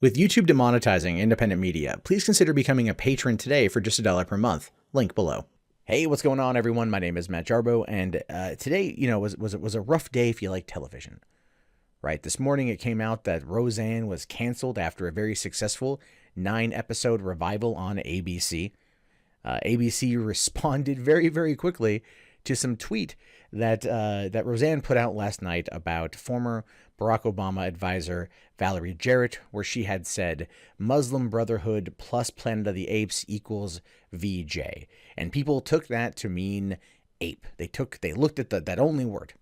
With YouTube demonetizing independent media, please consider becoming a patron today for just $1 per month. Link below. Hey, what's going on, everyone? My name is Matt Jarbo, and today, was a rough day if you like television. Right? This morning, it came out that Roseanne was canceled after a very successful 9-episode revival on ABC. ABC responded very, very quickly to some tweet that Roseanne put out last night about former Barack Obama advisor Valerie Jarrett, where she had said Muslim Brotherhood plus Planet of the Apes equals VJ. And people took that to mean ape. They looked at that only word.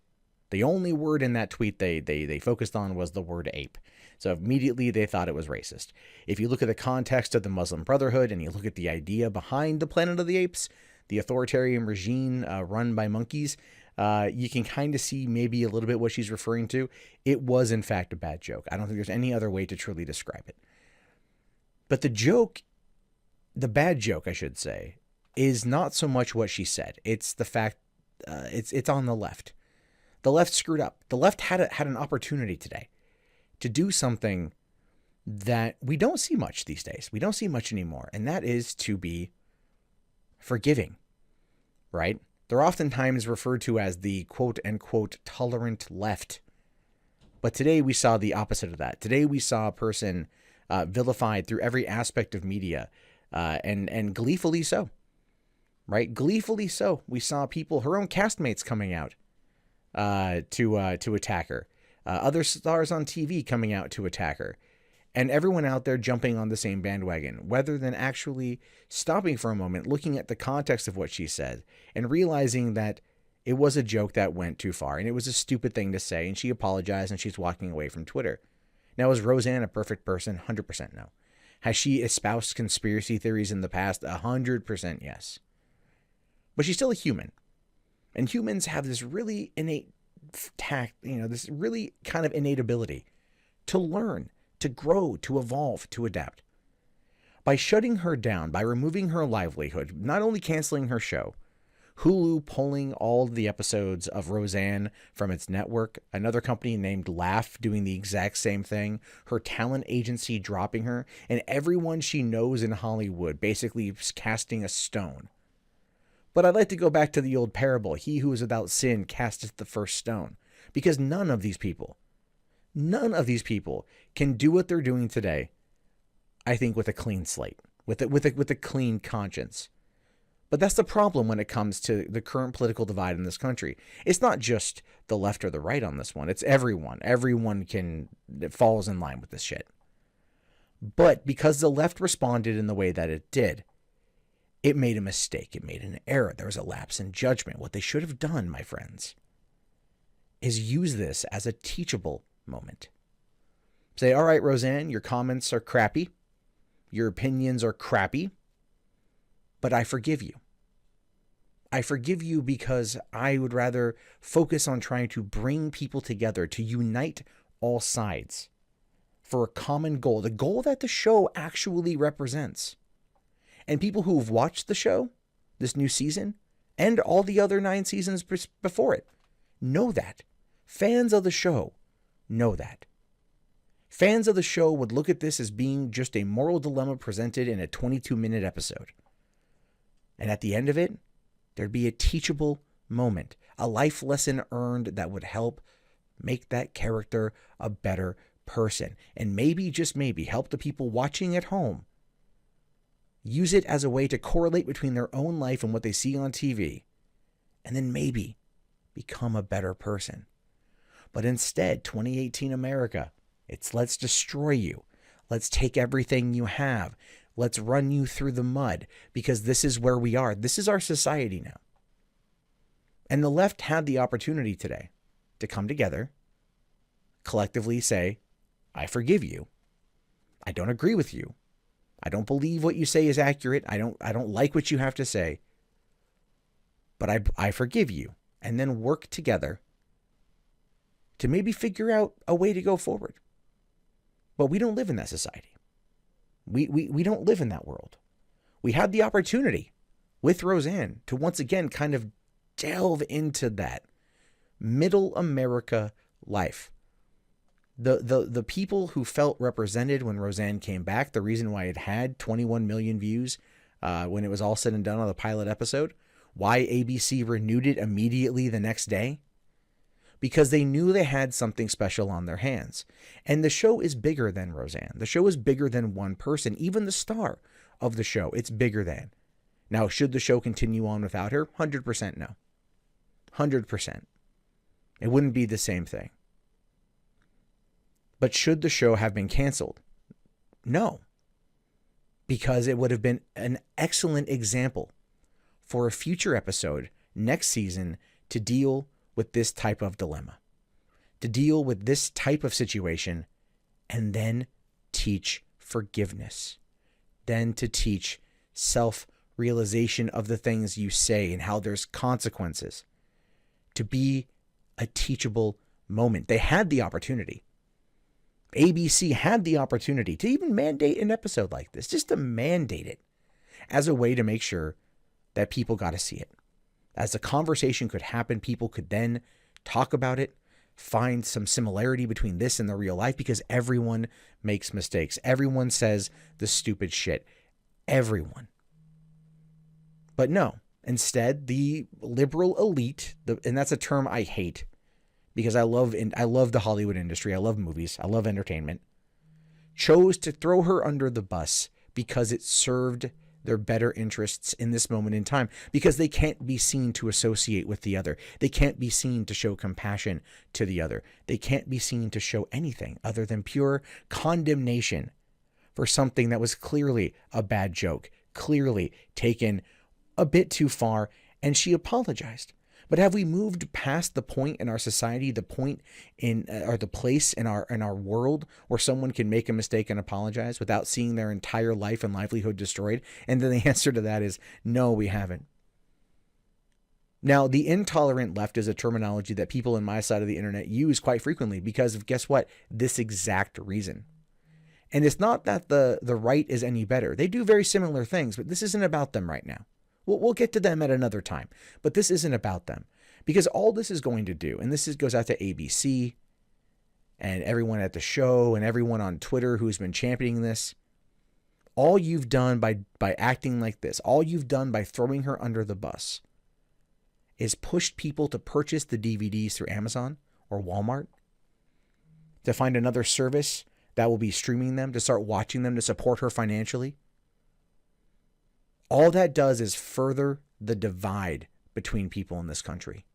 The only word in that tweet they focused on was the word ape. So immediately they thought it was racist. If you look at the context of the Muslim Brotherhood and you look at the idea behind the Planet of the Apes, the authoritarian regime run by monkeys, you can kind of see maybe a little bit what she's referring to. It was, in fact, a bad joke. I don't think there's any other way to truly describe it. But the bad joke, I should say, is not so much what she said. It's the fact it's on the left. The left screwed up. The left had an opportunity today to do something that we don't see much these days. We don't see much anymore, and that is to be forgiving, right? They're oftentimes referred to as the quote-unquote tolerant left. But today we saw the opposite of that. Today we saw a person vilified through every aspect of media, and gleefully so, right? Gleefully so. We saw people, her own castmates, coming out to attack her. Other stars on TV coming out to attack her. And everyone out there jumping on the same bandwagon, rather than actually stopping for a moment, looking at the context of what she said, and realizing that it was a joke that went too far, and it was a stupid thing to say, and she apologized, and she's walking away from Twitter. Now, is Roseanne a perfect person? 100% no. Has she espoused conspiracy theories in the past? 100% yes. But she's still a human. And humans have this really innate tact, this really kind of innate ability to learn, to grow, to evolve, to adapt. By shutting her down, by removing her livelihood, not only canceling her show, Hulu pulling all the episodes of Roseanne from its network, another company named Laugh doing the exact same thing, her talent agency dropping her, and everyone she knows in Hollywood basically casting a stone. But I'd like to go back to the old parable, he who is without sin casteth the first stone, because none of these people can do what they're doing today, I think, with a clean slate, with a clean conscience. But that's the problem when it comes to the current political divide in this country. It's not just the left or the right on this one. It's everyone. Everyone falls in line with this shit. But because the left responded in the way that it did, it made a mistake. It made an error. There was a lapse in judgment. What they should have done, my friends, is use this as a teachable moment. Say, all right, Roseanne, your comments are crappy. Your opinions are crappy. But I forgive you. I forgive you because I would rather focus on trying to bring people together, to unite all sides for a common goal, the goal that the show actually represents. And people who have watched the show, this new season, and all the other 9 seasons before it, know that. Fans of the show know that. Fans of the show would look at this as being just a moral dilemma presented in a 22-minute episode. And at the end of it, there'd be a teachable moment, a life lesson earned that would help make that character a better person. And maybe, just maybe, help the people watching at home use it as a way to correlate between their own life and what they see on TV, and then maybe become a better person. But instead, 2018 America, it's let's destroy you. Let's take everything you have. Let's run you through the mud, because this is where we are. This is our society now. And the left had the opportunity today to come together, collectively say, I forgive you. I don't agree with you. I don't believe what you say is accurate. I don't like what you have to say. But I forgive you. And then work together to maybe figure out a way to go forward. But we don't live in that society. We don't live in that world. We had the opportunity with Roseanne to once again kind of delve into that middle America life. The people who felt represented when Roseanne came back, the reason why it had 21 million views when it was all said and done on the pilot episode, why ABC renewed it immediately the next day, because they knew they had something special on their hands. And the show is bigger than Roseanne. The show is bigger than one person, even the star of the show. It's bigger than. Now, should the show continue on without her? 100% no. 100%. It wouldn't be the same thing. But should the show have been canceled? No. Because it would have been an excellent example for a future episode next season to deal with this type of dilemma, to deal with this type of situation, and then teach forgiveness, then to teach self-realization of the things you say and how there's consequences, to be a teachable moment. They had the opportunity. ABC had the opportunity to even mandate an episode like this, just to mandate it as a way to make sure that people got to see it. As the conversation could happen, people could then talk about it, find some similarity between this and the real life, because everyone makes mistakes. Everyone says the stupid shit. Everyone. But no, instead, the liberal elite, and that's a term I hate, because I love the Hollywood industry, I love movies, I love entertainment, chose to throw her under the bus because it served their better interests in this moment in time, because they can't be seen to associate with the other. They can't be seen to show compassion to the other. They can't be seen to show anything other than pure condemnation for something that was clearly a bad joke, clearly taken a bit too far, and she apologized. But have we moved past the point in our society, the point in or the place in our world where someone can make a mistake and apologize without seeing their entire life and livelihood destroyed? And then the answer to that is no, we haven't. Now, the intolerant left is a terminology that people in my side of the internet use quite frequently because of, guess what? This exact reason. And it's not that the right is any better. They do very similar things, but this isn't about them right now. We'll get to them at another time, but this isn't about them, because all this is going to do, and goes out to ABC and everyone at the show and everyone on Twitter who's been championing this. All you've done by acting like this, all you've done by throwing her under the bus, is pushed people to purchase the DVDs through Amazon or Walmart, to find another service that will be streaming them, to start watching them, to support her financially. All that does is further the divide between people in this country.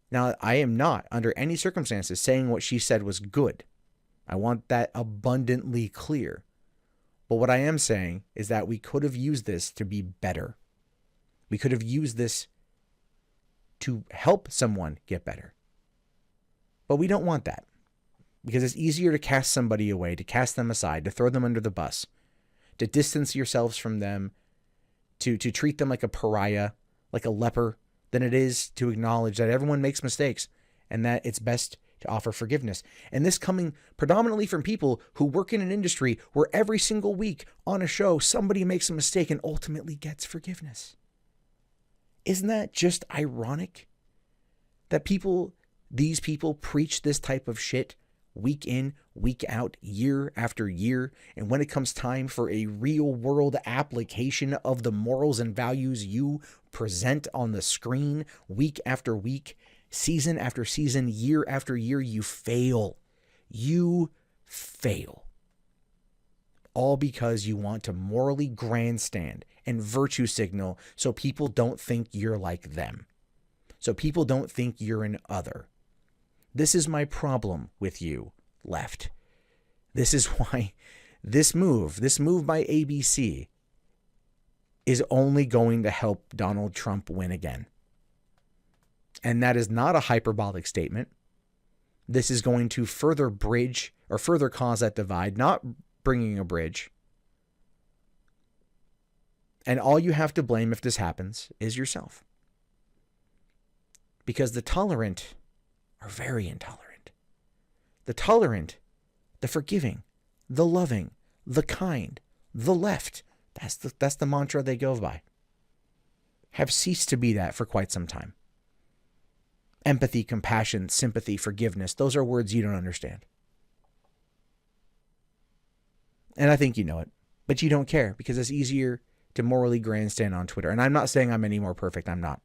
Now, I am not, under any circumstances, saying what she said was good. I want that abundantly clear. But what I am saying is that we could have used this to be better. We could have used this to help someone get better. But we don't want that, because it's easier to cast somebody away, to cast them aside, to throw them under the bus, to distance yourselves from them, to treat them like a pariah, like a leper, than it is to acknowledge that everyone makes mistakes and that it's best to offer forgiveness. And this coming predominantly from people who work in an industry where every single week on a show, somebody makes a mistake and ultimately gets forgiveness. Isn't that just ironic that these people preach this type of shit week in, week out, year after year, and when it comes time for a real world application of the morals and values you present on the screen week after week, season after season, year after year, you fail. You fail. All because you want to morally grandstand and virtue signal so people don't think you're like them, so people don't think you're an other. This is my problem with you, left. This is why this move by ABC is only going to help Donald Trump win again. And that is not a hyperbolic statement. This is going to further bridge or further cause that divide, not bringing a bridge. And all you have to blame if this happens is yourself. Because the tolerant are very intolerant. The tolerant, the forgiving, the loving, the kind, the left, that's the mantra they go by, have ceased to be that for quite some time. empathy, compassion, sympathy, forgiveness. Those are words you don't understand. And I think you know it, but you don't care because it's easier to morally grandstand on Twitter. And I'm not saying I'm any more perfect. I'm not.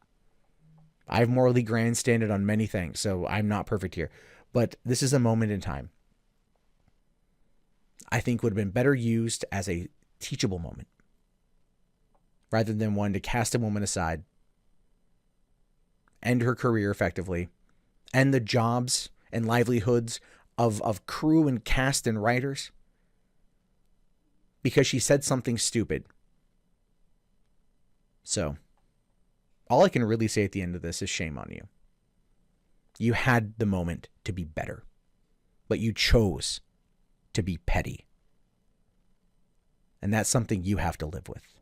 I've morally grandstanded on many things, so I'm not perfect here. But this is a moment in time I think would have been better used as a teachable moment rather than one to cast a woman aside, end her career effectively, end the jobs and livelihoods of crew and cast and writers because she said something stupid. So, all I can really say at the end of this is shame on you. You had the moment to be better, but you chose to be petty. And that's something you have to live with.